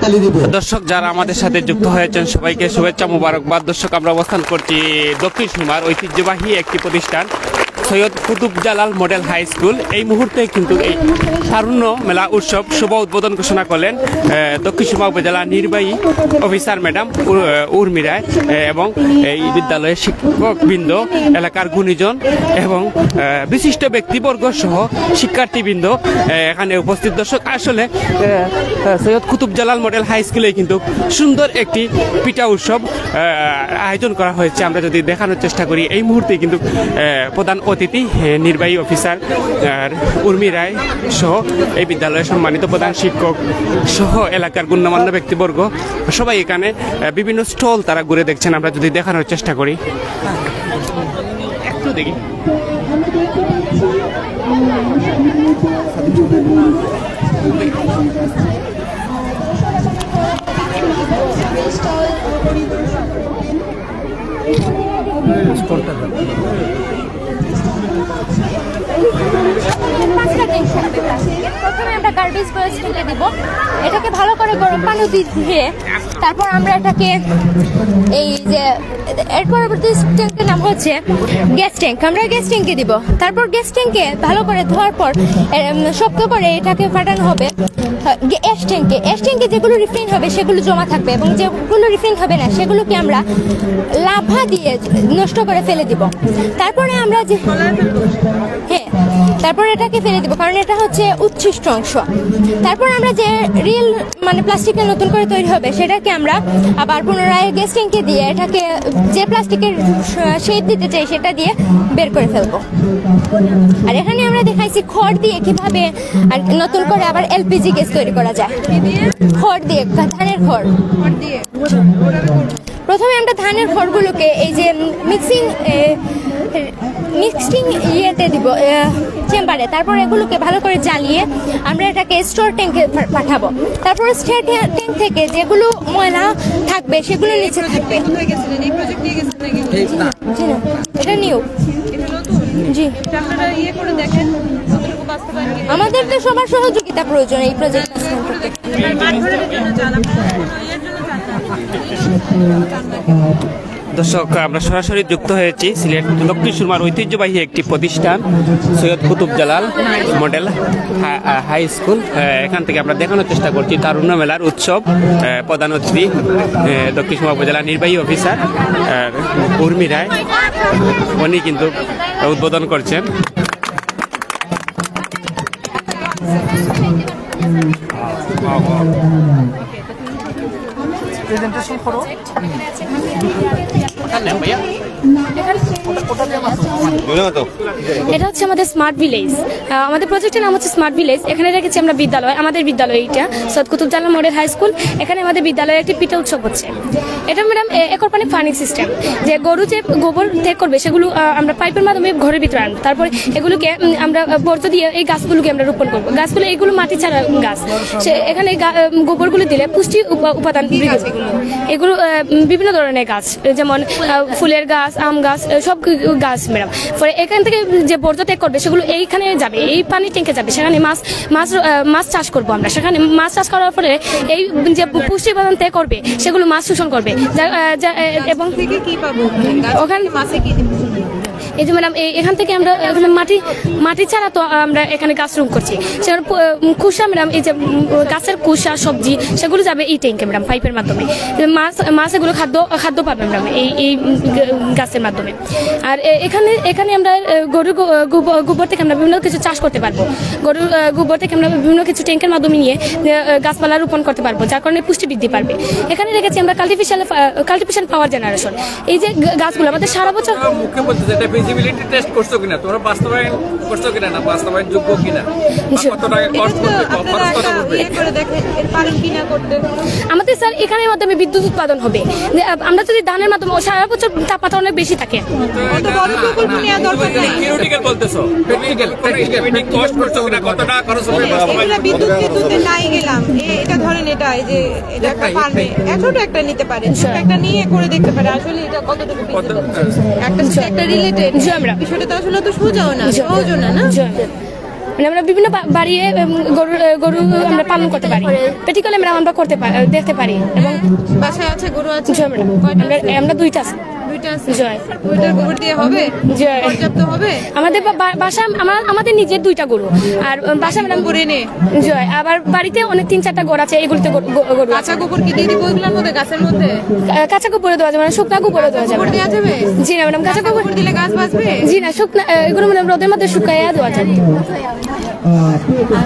হাততালি দিব। দর্শক যারা আমাদের সাথে যুক্ত হয়েছেন সবাইকে শুভেচ্ছা মুবারকবাদ। দর্শক আমরা অবস্থান করছি দক্ষিণ সুরমার ঐতিহ্যবাহী একটি প্রতিষ্ঠান Syed Qutub Jalal model high school. এই মুহূর্তে কিন্তু এই তারুণ্য মেলা উৎসব শুভ উদ্বোধন ঘোষণা করলেন দক্ষিণ সুরমা উপজেলা নির্বাহী অফিসার ম্যাডাম উর্মি রায় এবং এই বিদ্যালয়ের শিক্ষকবৃন্দ, এলাকার গুণীজন এবং বিশিষ্ট ব্যক্তিবর্গ সহ শিক্ষার্থীবৃন্দ এখানে উপস্থিত। দর্শক আসলে সৈয়দ কুতুব জালাল মডেল হাই স্কুলে কিন্তু সুন্দর একটি পিঠা উৎসব আয়োজন করা হয়েছে। আমরা যদি দেখানোর চেষ্টা করি, এই মুহূর্তে কিন্তু প্রধান অতিথি নির্বাহী অফিসার উর্মি রায় সহ এই বিদ্যালয়ের সম্মানিত প্রধান শিক্ষক সহ এলাকার গণ্যমান্য ব্যক্তিবর্গ সবাই এখানে বিভিন্ন স্টল তারা ঘুরে দেখছেন। আমরা যদি দেখানোর চেষ্টা করি, একটু দেখি। প্রথমে আমরা গার্বেজ ওয়েস্ট ফেলে দিব, এটাকে ভালো করে গরম পানি দিয়ে তারপর আমরা এটাকে এই যে এর পরবর্তী ট্যাঙ্কের নাম হচ্ছে গ্যাস ট্যাঙ্ক। আমরা গ্যাস ট্যাঙ্কে দিব, তারপর গ্যাস ট্যাঙ্কে ভালো করে ধোয়ার পর শক্ত করে এটাকে ফাটানো হবে অ্যাশ ট্যাঙ্কে। অ্যাশ ট্যাঙ্কে যেগুলো রিফাইন হবে সেগুলো জমা থাকবে এবং যেগুলো রিফাইন হবে না সেগুলোকে আমরা লাভা দিয়ে নষ্ট করে ফেলে দিব। তারপরে আমরা যে তারপর এটাকে ফেলে দিব, কারণ এটা হচ্ছে উচ্ছিষ্ট অংশ। তারপর আমরা যে রিয়েল মানে প্লাস্টিকটা নতুন করে তৈরি হবে সেটাকে আমরা আবার পুনরায় গ্যাস ট্যাঙ্কে দিয়ে এটাকে যে প্লাস্টিকের শেপ দিতে চাই সেটা দিয়ে বের করে ফেলবো। আর এখানে আমরা দেখাইছি খড় দিয়ে কিভাবে আর নতুন করে আবার এলপিজি গ্যাস তৈরি করা যায়। খড় দিয়ে, ধানের খড় দিয়ে। প্রথমে আমরা ধানের খড়গুলোকে এই যে মিক্সিং ইয়েতে দিব চেম্বারে, তারপর এগুলোকে ভালো করে জ্বালিয়ে আমরা এটাকে স্টোর ট্যাঙ্কে পাঠাবো। তারপর স্টোর ট্যাঙ্ক থেকে যেগুলো ময়লা থাকবে সেগুলো নিচে থাকবে। এটা নিউ জি, আমাদের তো সবার সহযোগিতা প্রয়োজন এই প্রজেক্ট করতে। দর্শক আমরা সরাসরি যুক্ত হয়েছি সিলেট দক্ষিণ সুরমার ঐতিহ্যবাহী একটি প্রতিষ্ঠান Syed Qutub Jalal model high school. এখান থেকে আমরা দেখানোর চেষ্টা করছি তারুণ্য মেলার উৎসব। প্রধান অতিথি দক্ষিণ সুরমা উপজেলা নির্বাহী অফিসার উর্মি রায়, উনি কিন্তু উদ্বোধন করছেন। প্রেজেন্টেশন করো। এটা হচ্ছে আমাদের স্মার্ট ভিলেজ। আমাদের প্রজেক্টের নাম হচ্ছে স্মার্ট ভিলেজ। এখানে রেখেছি আমরা বিদ্যালয়, আমাদের বিদ্যালয় এইটা Syed Qutub Jalal model high school. এখানে আমাদের বিদ্যালয়ে একটি পিঠা উৎসব হচ্ছে। এটা ম্যাডাম একর পানি ফার্মিং সিস্টেম, যে গরু যে গোবর ত্যাগ করবে সেগুলো আমরা পাইপের মাধ্যমে ঘরের ভিতরে আনবো। তারপরে এগুলোকে আমরা বর্জ্য দিয়ে এই গাছগুলোকে আমরা রোপণ করবো। গাছগুলো এগুলো মাটি ছাড়া গাছ, সে এখানে গোবরগুলো দিলে পুষ্টি উপাদান বৃদ্ধি পাবে। এগুলো বিভিন্ন ধরনের গাছ, যেমন ফুলের গাছ, আম গাছ, সব গাছ ম্যাডাম। পরে এখান থেকে যে বর্জ্য ত্যাগ করবে সেগুলো এইখানে যাবে, এই পানি ট্যাঙ্কে যাবে। সেখানে মাছ চাষ করবো আমরা। সেখানে মাছ চাষ করার ফলে এই যে পুষ্টি উপাদান ত্যাগ করবে সেগুলো মাছ শোষণ করবে। এবং ওখানে মাছে কি এই যে ম্যাডাম এখান থেকে আমরা মাটি ছাড়া তো আমরা এখানে গাছ রোপণ করছি। সেখানে কুসা ম্যাডাম, এই যে গাছের কুসা সবজি সেগুলো যাবে এই ট্যাঙ্কে ম্যাডাম পাইপের মাধ্যমে। মাছ এগুলো খাদ্য পাবে ম্যাডাম এই গাছের মাধ্যমে। আর এখানে আমরা গরুর গোবর থেকে আমরা বিভিন্ন কিছু চাষ করতে পারবো। গরুর গোবর থেকে আমরা বিভিন্ন কিছু ট্যাঙ্কের মাধ্যমে নিয়ে গাছপালা রোপণ করতে পারবো, যার কারণে পুষ্টি বৃদ্ধি পারবে। এখানে রেখেছি আমরা কাল্টিভেশন পাওয়ার জেনারেশন। এই যে গাছগুলো আমাদের সারা বছর ফিজিবিলিটি টেস্ট করছো কিনা, তোমরা বাস্তবায়ন করছো কিনা, না বাস্তবায়ন যোগ্য কিনা, কত টাকা কষ্ট করবে, খরচ কত করবে, এরপরে দেখেন এর পারেন কিনা করতে। আমাদের স্যার এখানের মাধ্যমে বিদ্যুৎ উৎপাদন হবে। আমরা যদি ধানের মাধ্যমে সারা বছর তাপমাত্রা অনেক বেশি থাকে, কত বড় প্রকল্প নেওয়া দরকার নেই। থিওরিটিক্যাল বলতেছো, প্র্যাকটিক্যাল কষ্ট করছো কিনা, কত টাকা খরচ হবে বাস্তবায়ন। বিদ্যুৎ নাই গেলাম, এটা ধরেন এটা এই যে এটা একটা পারবে ছোট একটা নিতে পারে, ছোট একটা নিয়ে করে দেখতে পারে আসলে এটা কতটুকু একটা রিলেটেড বিষয়টা তো আসলে তো সোজাও না, সহজও না। মানে আমরা বিভিন্ন বাড়িয়ে গরু আমরা পালন করতে পারি, প্র্যাকটিক্যালি ম্যাডাম আমরা দেখতে পারি। এবং বাসায় আছে গরু আছে? জয় ম্যাডাম, আমরা দুইটা আছে। জয়, ওইটার গোবর দিয়ে হবে? জয়, পর্যাপ্ত হবে? আমাদের বাসা আমাদের নিজের দুইটা গরু, আর বাসা ম্যাডাম করে নে জয়, আবার বাড়িতে অনেক 3-4টা গরু আছে, এগুলিতে গরু আছে। কাঁচা গোবর কি দিয়ে দিব ওইগুলোর মধ্যে, গাছের মধ্যে? কাঁচা গোবরে দেওয়া যাবে, মানে শুকনা গোবরে দেওয়া যাবে। গোবর দেওয়া যাবে? জি না ম্যাডাম, কাঁচা গোবর দিলে গাছ বাঁচবে? জি না, শুকনা এগুলো মানে রোদের মধ্যে শুকাইয়া দেওয়া যাবে।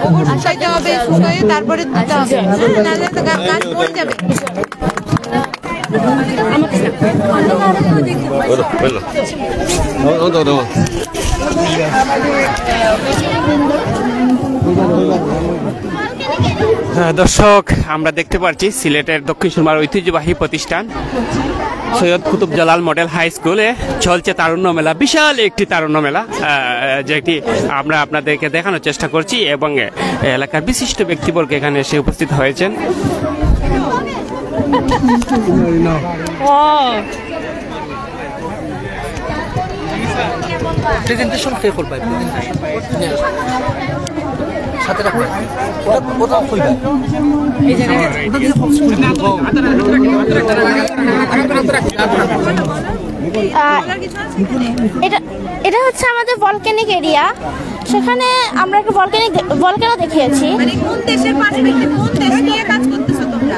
গোবর শুকাইতে হবে, শুকাইয়ে তারপরে দিতে হবে, নাহলে তো গাছ মরে যাবে। দর্শক, আমরা দেখতে পাচ্ছি সিলেটের দক্ষিণ সুরমার ঐতিহ্যবাহী প্রতিষ্ঠান সৈয়দ কুতুব জালাল মডেল হাই স্কুলে চলছে তারুণ্য মেলা। বিশাল একটি তারুণ্য মেলা, যেটি আমরা আপনাদেরকে দেখানোর চেষ্টা করছি, এবং এলাকার বিশিষ্ট ব্যক্তিবর্গ এখানে এসে উপস্থিত হয়েছেন। প্রেজেন্টেশন কে করবে? সাথে রাখবে, ওটা কইবা এই জায়গায়। এটা হচ্ছে আমাদের ভলক্যানিক এরিয়া, সেখানে আমরা একটা ভলক্যানো দেখিয়েছি। মানে কোন দেশের পার্সপেক্টিভ, কোন দেশ নিয়ে কাজ করতেছো তোমরা?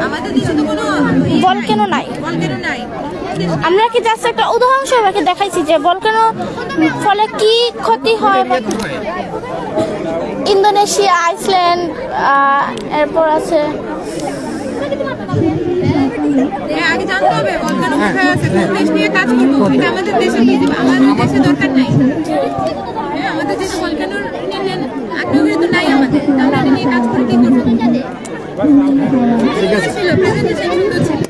আমাদের দেশে তো কোনো ভলক্যানো নাই। ভলক্যানো নাই। আমরা কি জাস্ট একটা উদাহরণ সবাইকে দেখাইছি যে ভলক্যানো ফলে কি ক্ষতি হয়। ইন্দোনেশিয়া, আইসল্যান্ড, এরপর আছে আগে জানতে হবে ভলক্যানো কোথায় আছে, কোন দেশ নিয়ে কাজ করবো। এটা আমাদের দেশে নিয়ে যাবে, আমাদের দেশে দরকার নাই। আমাদের দেশে ভলক্যানোর আগ্রহ তো নাই আমাদের, আমরা এটা নিয়ে কাজ করে কি করবো? ঠিক আছে, ছিল প্রেজেন্টেশন সুন্দর ছিল।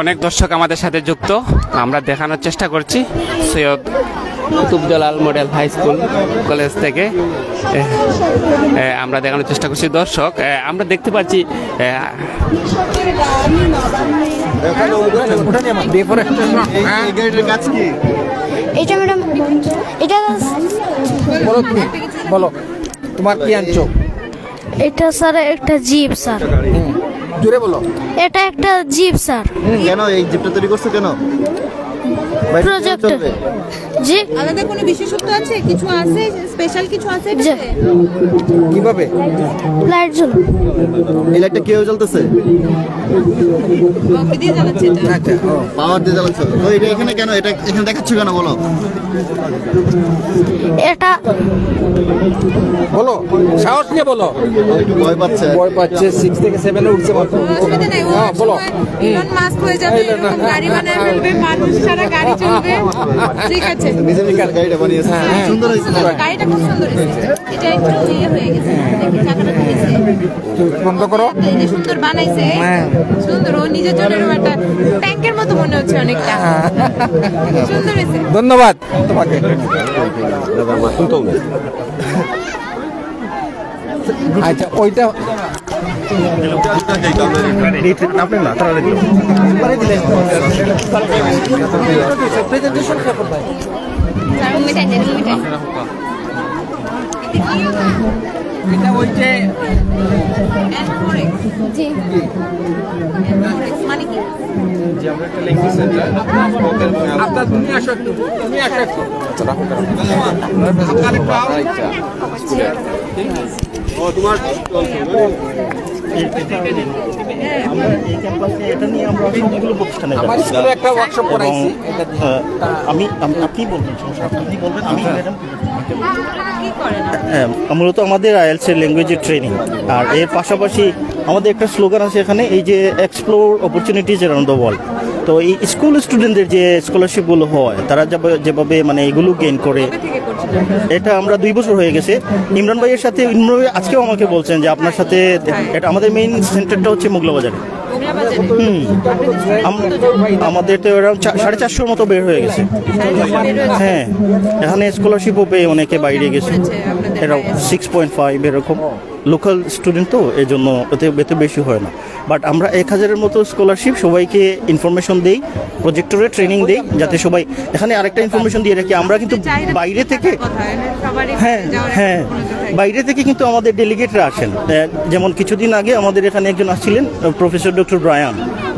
অনেক দর্শক আমাদের সাথে যুক্ত, আমরা দেখানোর চেষ্টা করছি Syed Qutub Jalal model high school college থেকে আমরা দেখানোর চেষ্টা করছি। দর্শক, আমরা দেখতে পাচ্ছি এটা ম্যাডাম, এটা বলো তোমার কি আনছো? এটা স্যার একটা জিপ স্যার। জোরে বলো। এটা একটা জিপ স্যার। কেন এই জিপটা তৈরি করছো কেন? প্রজেক্ট জি। আলাদা কোনো বিশেষত্ব আছে, কিছু আছে, স্পেশাল কিছু আছে এটাতে? কিভাবে? লাইট জ্বল। এই লাইটটা কিভাবে জ্বলতেছে? বক্স দিয়ে জ্বালাচ্ছে এটা। আচ্ছা, পাওয়ার দিয়ে জ্বালাচ্ছ। তো এটা এখানে কেন, এটা এখানে দেখাচ্ছ কেন বলো? এটা বলো, সাহস নিয়ে বলো। একটু ভয় পাচ্ছে। ভয় পাচ্ছে, 6 থেকে 7 এ উঠছে মাত্র। অসুবিধা নাই, ও হ্যাঁ, বলো। ইলন মাস্ক হয়ে যাবে, এরকম গাড়ি বানায় ফেলবে, মানুষ সারা গাড়ি চলবে। ঠিক আছে, নিজের গাড়িটা বানিয়েছে, সুন্দর হয়েছে। গাড়িটা খুব সুন্দর হয়েছে। এটা একটু ইয়ে হয়ে গেছে, দেখি চাকাটা খুলেছে। বন্ধ করো। এই যে সুন্দর বানাইছে, সুন্দর। ও নিজের জন্য একটা ট্যাঙ্কের মতো মনে হচ্ছে অনেকটা। সুন্দর হয়েছে। ধন্যবাদ তোমাকে। আচ্ছা, ওইটা প্রেজেন্টেশন কে করবে? এটা ওই যে জি। মানে কি? আপনার তুমি আসো একটু, তুমি আসো একটু। আমার স্কুলে একটা ওয়ার্কশপ করাইছি। আপনি বলবেন, আপনি বলবেন, আমি ম্যাডাম। কি করেন? হ্যাঁ, মূলত আমাদের আইএলটিএস এর ল্যাঙ্গুয়েজের ট্রেনিং, আর এর পাশাপাশি আমাদের একটা স্লোগান আছে এখানে, এই যে explore opportunities around the world. তো এই স্কুল স্টুডেন্টদের যে স্কলারশিপগুলো হয়, তারা যেভাবে মানে এগুলো গেইন করে, এটা আমরা 2 বছর হয়ে গেছে। ইমরান ভাইয়ের সাথে আজকেও আমাকে বলছেন যে আপনার সাথে, এটা আমাদের মেইন সেন্টারটা হচ্ছে মোগলাবাজারে। আমাদের তো অ্যারাউন্ড 450 মতো বের হয়ে গেছে। হ্যাঁ, এখানে স্কলারশিপও পেয়ে অনেকে বাইরে গেছে, এরাও 6.5 এরকম। লোকাল স্টুডেন্ট তো এই জন্য এতে বেশি হয় না। বাট আমরা 1000-এর মতো স্কলারশিপ সবাইকে ইনফরমেশন দেই, প্রজেক্টরে ট্রেনিং দেই, যাতে সবাই এখানে আরেকটা ইনফরমেশন দিয়ে রাখি, আমরা কিন্তু বাইরে থেকে হ্যাঁ বাইরে থেকে কিন্তু আমাদের ডেলিগেটরা আসেন। যেমন কিছুদিন আগে আমাদের এখানে একজন আসছিলেন, প্রফেসর ডক্টর ব্রায়ান।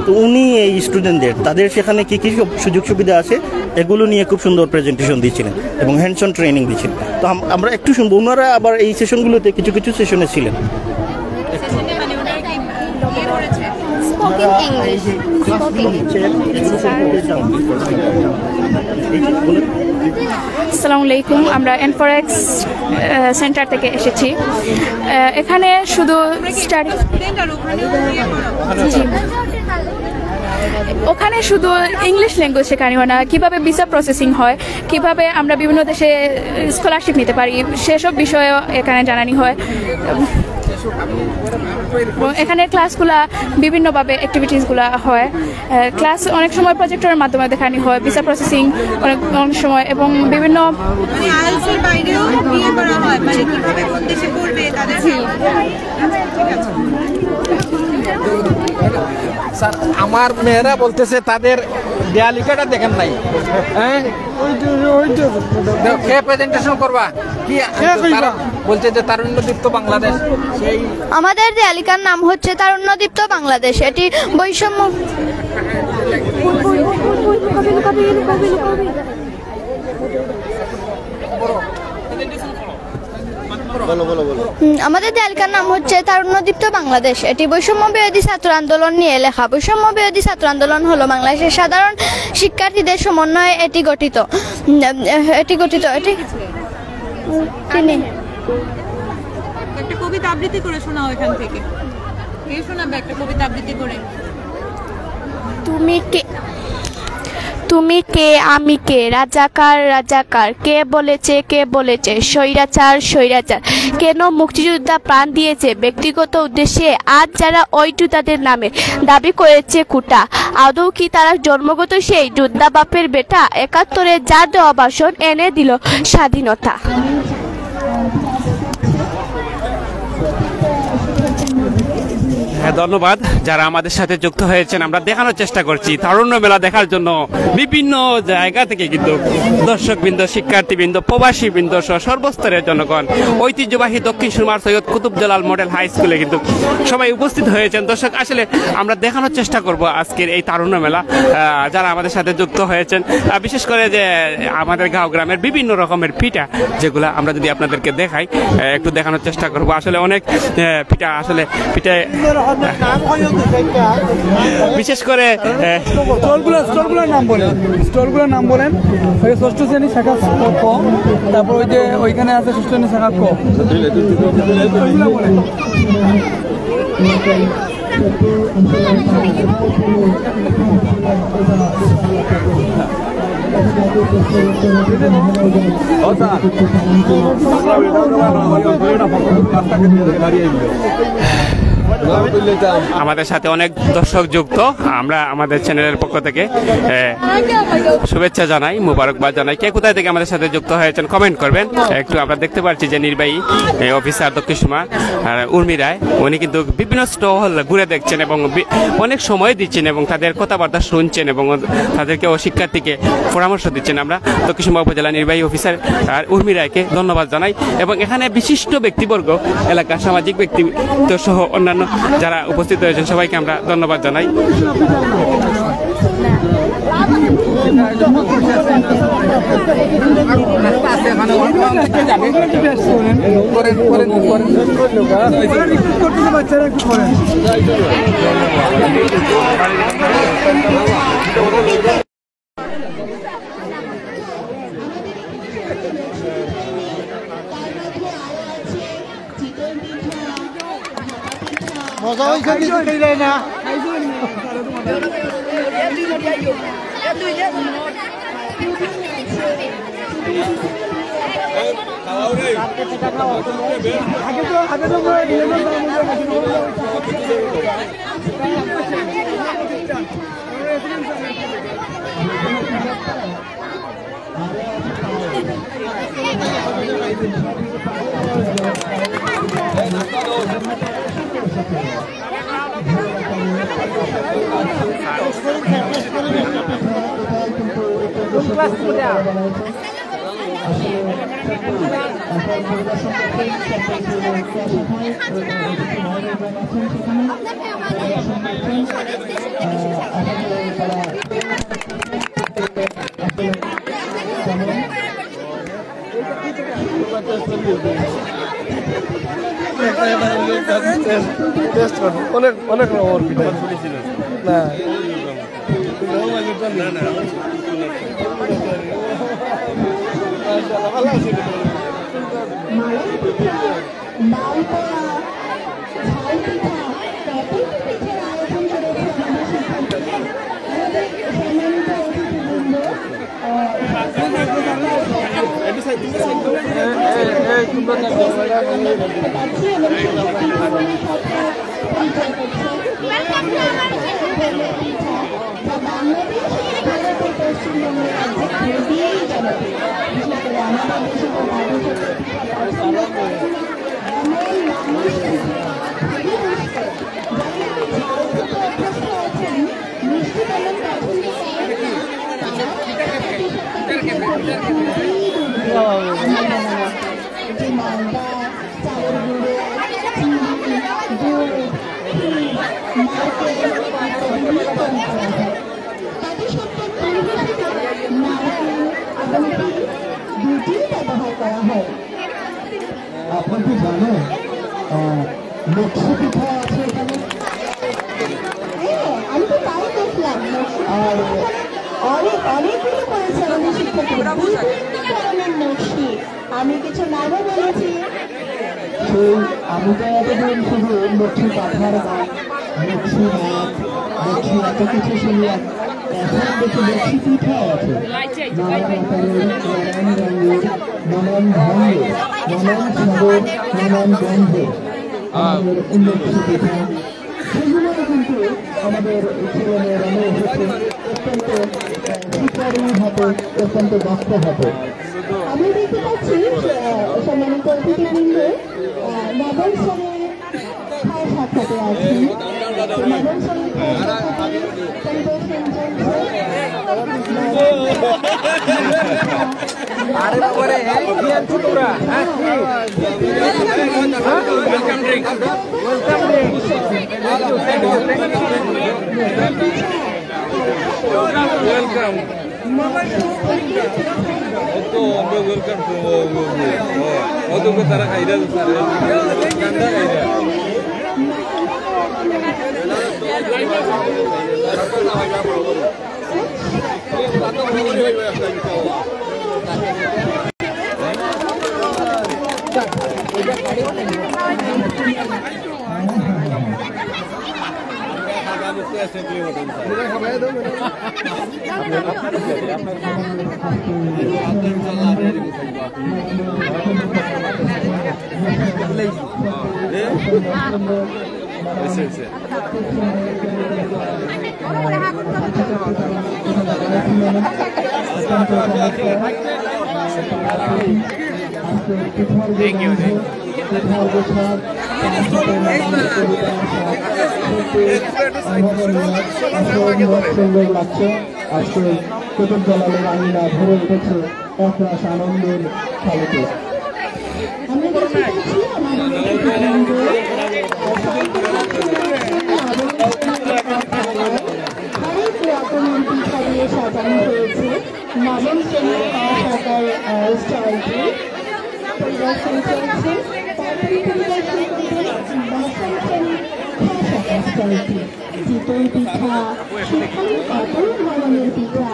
তো উনি এই স্টুডেন্টদের তাদের সেখানে কী কী সুযোগ সুবিধা আছে এগুলো নিয়ে খুব সুন্দর প্রেজেন্টেশন দিয়েছিলেন এবং হ্যান্ডস অন ট্রেনিং দিয়েছিলেন। তো আমরা একটু শুনবো, ওনারা আবার এই সেশনগুলোতে কিছু কিছু সেশনে ছিলেন। আসসালামু আলাইকুম, আমরা N4X সেন্টার থেকে এসেছি। এখানে শুধু স্টাডি, ওখানে শুধু ইংলিশ ল্যাঙ্গুয়েজ শেখানো হয় না, কীভাবে ভিসা প্রসেসিং হয়, কিভাবে আমরা বিভিন্ন দেশে স্কলারশিপ নিতে পারি, সেসব বিষয়েও এখানে জানানো হয়। এখানে ক্লাসগুলা বিভিন্নভাবে অ্যাক্টিভিটিসগুলো হয়। ক্লাস অনেক সময় প্রজেক্টরের মাধ্যমে দেখানো হয়, ভিসা প্রসেসিং অনেক সময়, এবং বিভিন্ন আমার মেয়েরা বলতেছে তাদের দেয়ালিকাটা দেখেন নাই। হ্যাঁ, কে প্রেজেন্টেশন করবা? কি বলছে যে তারুণ্যদীপ্ত বাংলাদেশ। সেই আমাদের দেয়ালিকার নাম হচ্ছে তারুণ্যদীপ্ত বাংলাদেশ। এটি বৈষম্য আমাদের দেয়ালিকার নাম হচ্ছে তারুণ্যদীপ্ত বাংলাদেশ। এটি বৈষম্য বিরোধী ছাত্র আন্দোলন নিয়ে লেখা। বৈষম্য বিরোধী ছাত্র আন্দোলন হলো বাংলাদেশের সাধারণ শিক্ষার্থীদের সমন্বয়ে এটি গঠিত। তিনি একটা কবিতা আবৃত্তি করে শোনাও এখান থেকে। কে শোনাবে একটা কবিতা আবৃত্তি করে? তুমি কে, আমি কে, রাজাকার রাজাকার, কে বলেছে স্বৈরাচার স্বৈরাচার, কেন মুক্তিযোদ্ধা প্রাণ দিয়েছে ব্যক্তিগত উদ্দেশ্যে, আজ যারা ওই যোদ্ধাদের নামে দাবি করেছে কুটা, আদৌ কি তারা জন্মগত সেই যোদ্ধা বাপের বেটা? 71-এ যা দেওয়া ভাষণ এনে দিল স্বাধীনতা। হ্যাঁ, ধন্যবাদ যারা আমাদের সাথে যুক্ত হয়েছেন। আমরা দেখানোর চেষ্টা করছি তারুণ্য মেলা দেখার জন্য বিভিন্ন জায়গা থেকে কিন্তু দর্শকবৃন্দ, শিক্ষার্থীবৃন্দ, প্রবাসীবৃন্দ সহ সর্বস্তরের জনগণ ঐতিহ্যবাহী দক্ষিণ সুরমার সৈয়দ কুতুব জালাল মডেল হাই স্কুলে কিন্তু সবাই উপস্থিত হয়েছেন। দর্শক, আসলে আমরা দেখানোর চেষ্টা করব আজকের এই তারুণ্য মেলা, যারা আমাদের সাথে যুক্ত হয়েছেন, বিশেষ করে যে আমাদের গাঁও গ্রামের বিভিন্ন রকমের পিঠা, যেগুলো আমরা যদি আপনাদেরকে দেখাই, একটু দেখানোর চেষ্টা করব। আসলে অনেক পিঠা, আসলে পিঠা বিশেষ করে স্টলগুলোর নাম বলেন। ষষ্ঠ শ্রেণী শাখা ক, তারপর ওই যে ওইখানে আছে ষষ্ঠ শ্রেণী শাখা ক। আমাদের সাথে অনেক দর্শক যুক্ত। আমরা আমাদের চ্যানেলের পক্ষ থেকে শুভেচ্ছা জানাই, মুবারকবাদ জানাই। কে কোথায় থেকে আমাদের সাথে যুক্ত হয়েছেন কমেন্ট করবেন। একটু আমরা দেখতে পাচ্ছি যে নির্বাহী অফিসার দক্ষিণ সুরমা উর্মি রায়, উনি কিন্তু বিভিন্ন স্টল ঘুরে দেখছেন এবং অনেক সময় দিচ্ছেন এবং তাদের কথাবার্তা শুনছেন এবং তাদেরকে ও শিক্ষার্থীকে পরামর্শ দিচ্ছেন। আমরা দক্ষিণ সুরমা উপজেলা নির্বাহী অফিসার উর্মি রায়কে ধন্যবাদ জানাই এবং এখানে বিশিষ্ট ব্যক্তিবর্গ, এলাকার সামাজিক ব্যক্তিত্ব সহ অন্যান্য যারা উপস্থিত হয়েছেন সবাইকে আমরা ধন্যবাদ জানাই। মজা হয়েছে কিছু না। আগে তো অনেক অনেক না আপনি কি জানেন লক্ষ্মী পিঠা আছে এখানে? আমি তো তাই দেখলাম। আর অনেকগুলো করেছে আমাদের শিক্ষার্থীরা, লক্ষ্মী। আমি কিছু নামও বলেছি। আমি তো এতদিন শুধু লক্ষ্মী পাঠার গান, লক্ষ্মী নাচ, লক্ষ্মী এত কিছু শুনলাম। এখন দেখি লক্ষ্মী পিঠা আছে, নানান আকারের, নানান রঙের, নানান ধানের, নানান স্বাদের, নানান গন্ধের আমাদের লক্ষ্মী পিঠা। সেগুলো কিন্তু আমাদের ছেলেমেয়েরা হচ্ছে অত্যন্ত শিকারী হবে, অত্যন্ত দক্ষ হবে। আমি দেখতে পাচ্ছি সম্মানিত অতিথিবৃন্দ নবম শ্রেণীর খাওয়া সাক্ষাতে আছি। নবম শ্রেণীর খাওয়া সাক্ষাতে পরিদর্শন চলছে। তারা খাইরা সুন্দর লাগছে। আজকে কুতুব জালালের আঙিনা ভরে উঠেছে একরাশ আনন্দের খেলাতে। আমরা দেখতে পাচ্ছি আমাদের হরেক রকমের পিঠা দিয়ে সাজানো হয়েছে নবম শ্রেণীর খাওয়া শাখার স্টলটি। পরিদর্শন চলছে, তারপরে পরিদর্শন করবে দশম শ্রেণীর খাওয়া শাখার স্টলটি। চিতই পিঠা, সেখানে কত ধরনের পিঠা,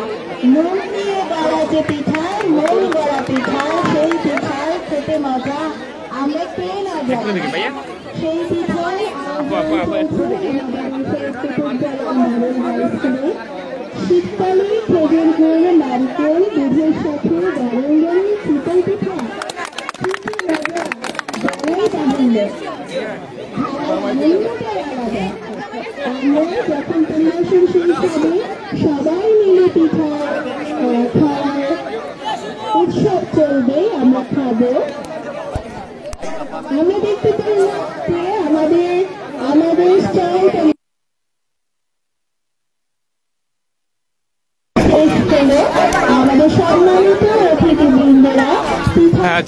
মন দিয়ে গড়া যে পিঠা, মন গড়া পিঠা, সেই পিঠার খেতে মজা আমরা কে না জানি। সেই পিঠায় শীতকালে খেজুর গুড়, নারকেল, দুধের সাথে গরম গরম চিতই পিঠা, তাহলে আমরা যখন পরিবেশন শুরু করবে সবাই মিলে পিঠা খাওয়ার উৎসব চলবে, আমরা খাবো। আমরা দেখতে পাই আমাদের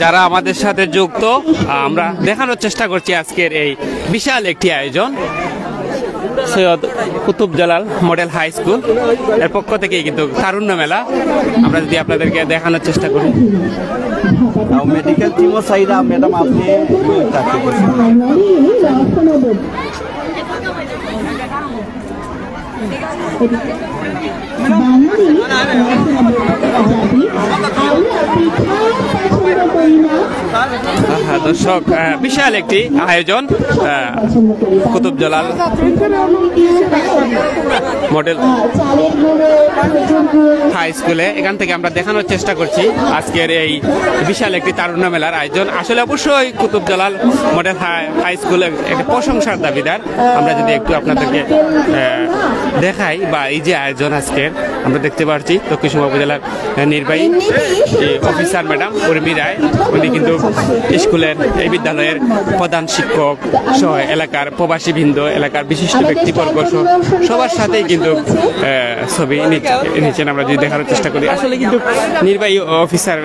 যারা আমাদের সাথে যুক্ত, আমরা দেখানোর চেষ্টা করছি আজকের এই বিশাল একটি আয়োজন Syed Qutub Jalal model high school এর পক্ষ থেকে কিন্তু তারুণ্য মেলা। আমরা যদি আপনাদেরকে দেখানোর চেষ্টা করি, মেডিকেল টিমও চাহিদা ম্যাডাম আপনি দর্শক বিশাল একটি আয়োজন কুতুব জালাল মডেল হাই স্কুলে। এখান থেকে আমরা দেখানোর চেষ্টা করছি আজকের এই বিশাল একটি তারুণ্য মেলার আয়োজন। আসলে অবশ্যই Qutub Jalal model high school একটা প্রশংসার দাবিদার। আমরা যদি একটু আপনাদেরকে দেখাই বা এই যে আয়োজন আজকের আমরা দেখতে পাচ্ছি দক্ষিণ সুরমা উপজেলার নির্বাহী অফিসার ম্যাডাম উর্মি রায়, উনি কিন্তু স্কুলের এই বিদ্যালয়ের প্রধান শিক্ষক সহ এলাকার প্রবাসী বৃন্দ, এলাকার বিশিষ্ট ব্যক্তিবর্গ সবার সাথেই কিন্তু ছবি নিচ্ছেন। আমরা যদি দেখার চেষ্টা করি, আসলে কিন্তু নির্বাহী অফিসার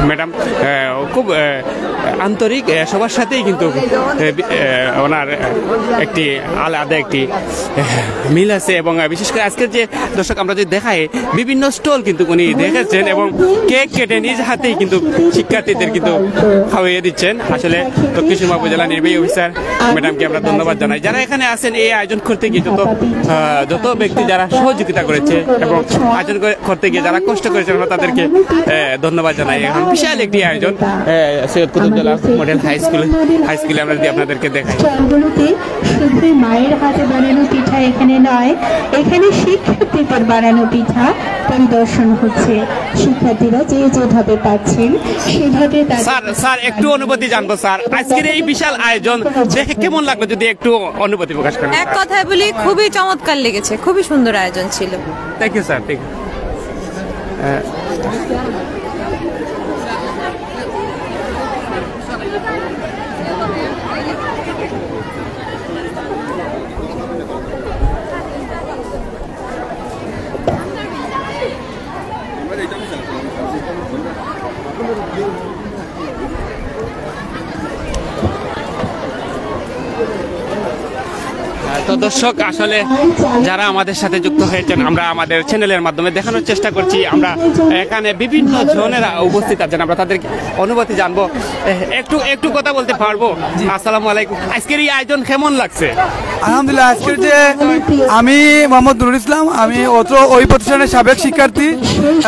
ম্যাডাম খুব আন্তরিক, সবার সাথেই কিন্তু ওনার একটি আলাদা একটি মিল আছে। এবং বিশেষ করে আজকের যে দর্শক আমরা যদি দেখাই, বিভিন্ন স্টল কিন্তু উনি দেখেছেন এবং কেক কেটে নিজ হাতেই কিন্তু শিক্ষার্থীদের কিন্তু খাওয়িয়ে দিচ্ছেন। আসলে দক্ষিণ সুরমা উপজেলা নির্বাহী অফিসার ম্যাডামকে আমরা ধন্যবাদ জানাই। যারা এখানে আছেন এই আয়োজন করতে গিয়ে যত ব্যক্তি যারা সহযোগিতা করেছে এবং আয়োজন করতে গিয়ে যারা কষ্ট করেছেন, আমরা তাদেরকে ধন্যবাদ জানাই। এখন বিশাল একটি আয়োজন সৈয়দ কুতুব জালাল মডেল হাই স্কুলে আমরা যদি আপনাদেরকে দেখাই, শুধু মায়ের হাতে বানানো পিঠা এখানে নয়, এখানে শিক্ষার্থীদের বানানো পিঠা পরিদর্শন হচ্ছে। শিক্ষার্থীরা যেভাবে পাচ্ছেন সেভাবে। স্যার একটু অনুভূতি জানবো স্যার, আজকের এই বিশাল আয়োজন দেখে কেমন লাগলো, যদি একটু অনুভূতি প্রকাশ করেন। এক কথায় বলি, খুবই চমৎকার লেগেছে, খুবই সুন্দর আয়োজন ছিল। Thank you sir. Thank you. তো দর্শক, আসলে যারা আমাদের সাথে যুক্ত হয়েছেন, আমরা আমাদের চ্যানেলের মাধ্যমে দেখানোর চেষ্টা করছি। আমরা এখানে বিভিন্ন জনেরা উপস্থিত আছেন, আমরা তাদের অনুভূতি জানবো। একটু কথা বলতে পারবো? আসসালামু আলাইকুম, আজকের এই আয়োজন কেমন লাগছে? আলহামদুলিল্লাহ, আজকের যে আমি মোহাম্মদ নুরুল ইসলাম, আমি ওই প্রতিষ্ঠানের সাবেক শিক্ষার্থী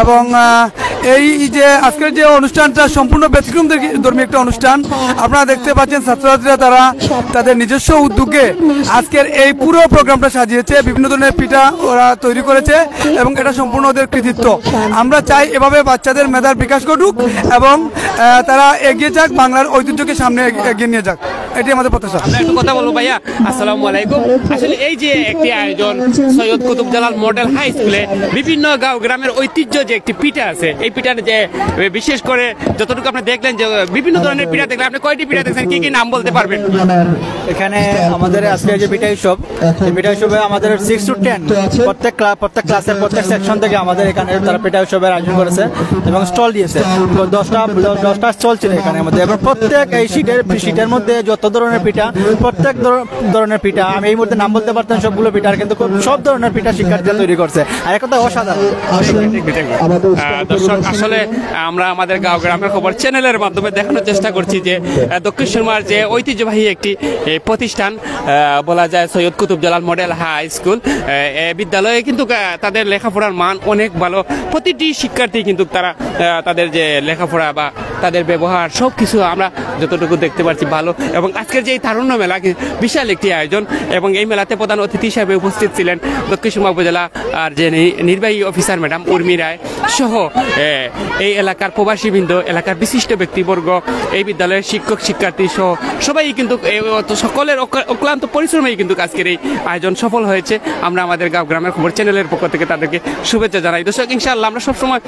এবং এই যে আজকের যে অনুষ্ঠানটা সম্পূর্ণ ব্যতিক্রম ধর্মী একটা অনুষ্ঠান। আপনারা দেখতে পাচ্ছেন ছাত্রছাত্রীরা তারা তাদের নিজস্ব উদ্যোগে আজকের এই পুরো প্রোগ্রামটা সাজিয়েছে। বিভিন্ন ধরনের পিঠা ওরা তৈরি করেছে এবং এটা সম্পূর্ণ ওদের কৃতিত্ব। আমরা চাই এভাবে বাচ্চাদের মেধার বিকাশ ঘটুক এবং তারা এগিয়ে যাক, বাংলার ঐতিহ্যকে সামনে এগিয়ে নিয়ে যাক, এটি আমাদের প্রত্যাশা। আমরা একটু কথা বলবো ভাইয়া। আসসালামু আলাইকুম। আসলে এই যে একটি আয়োজন সৈয়দ কুতুব জালাল মডেল হাই স্কুলে বিভিন্ন গাঁও গ্রামের ঐতিহ্য যে একটি পিঠা আছে, এই পিঠার যে বিশেষ করে যতটুকু আপনি দেখলেন যে বিভিন্ন ধরনের পিঠা দেখলেন, আপনি কয়টি পিঠা দেখছেন, কি কি নাম বলতে পারবেন? এখানে আমাদের আজকে যে পিঠা উৎসব, এই পিঠা উৎসবে আমাদের 6 to 10 প্রত্যেক ক্লাসের প্রত্যেক সেকশন থেকে আমাদের এখানে তারা পিঠা উৎসবের আয়োজন করেছে এবং স্টল দিয়েছে। 10টা স্টল ছিল এখানে আমাদের, এবং প্রত্যেক এই শীটের মধ্যে যত ধরনের পিঠা, প্রত্যেক ধরনের পিঠা আমি এই মুহূর্তে নাম বলতে পারতাম সবগুলো পিঠার, কিন্তু সব ধরনের পিঠা শিক্ষার্থীরা তৈরি করছে। আর এক কথা অসাধারণ। দর্শক, আসলে আমরা আমাদের গাঁও গ্রামের খবর চ্যানেলের মাধ্যমে দেখানোর চেষ্টা করছি যে দক্ষিণ সুরমার যে ঐতিহ্যবাহী একটি প্রতিষ্ঠান বলা যায় Syed Qutub Jalal model high school, বিদ্যালয়ে কিন্তু তাদের লেখাপড়ার মান অনেক ভালো। প্রতিটি শিক্ষার্থী কিন্তু তারা তাদের যে লেখাপড়া বা তাদের ব্যবহার সব কিছু আমরা যতটুকু দেখতে পাচ্ছি ভালো। এবং আজকের যে এই তারুণ্য মেলা বিশাল একটি আয়োজন, এবং এই মেলাতে প্রধান অতিথি হিসাবে উপস্থিত ছিলেন দক্ষিণ সুরমা উপজেলা আর যে নির্বাহী অফিসার ম্যাডাম উর্মি রায় সহ এই এলাকার প্রবাসীবৃন্দ, এলাকার বিশিষ্ট ব্যক্তিবর্গ, এই বিদ্যালয়ের শিক্ষক শিক্ষার্থী সহ সবাই কিন্তু সকলের অক্লান্ত পরিশ্রমেই কিন্তু আজকের এই আয়োজন সফল হয়েছে। আমরা আমাদের গাঁও গ্রামের খবর চ্যানেলের পক্ষ থেকে তাদেরকে শুভেচ্ছা জানাই। দর্শক, ইনশাআল্লাহ আমরা সবসময়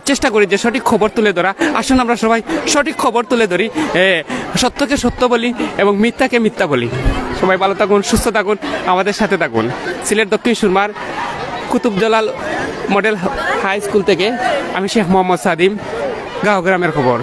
চেষ্টা করি যে সঠিক খবর তুলে ধরা। আসুন আমরা সবাই সঠিক খবর তুলে ধরি, সত্যকে সত্য বলি এবং মিথ্যাকে মিথ্যা বলি। সবাই ভালো থাকুন, সুস্থ থাকুন, আমাদের সাথে থাকুন। সিলেট দক্ষিণ সুরমার Kutub Jalal model high school থেকে আমি শেখ মোহাম্মদ সাদিম, গাঁও গ্রামের খবর।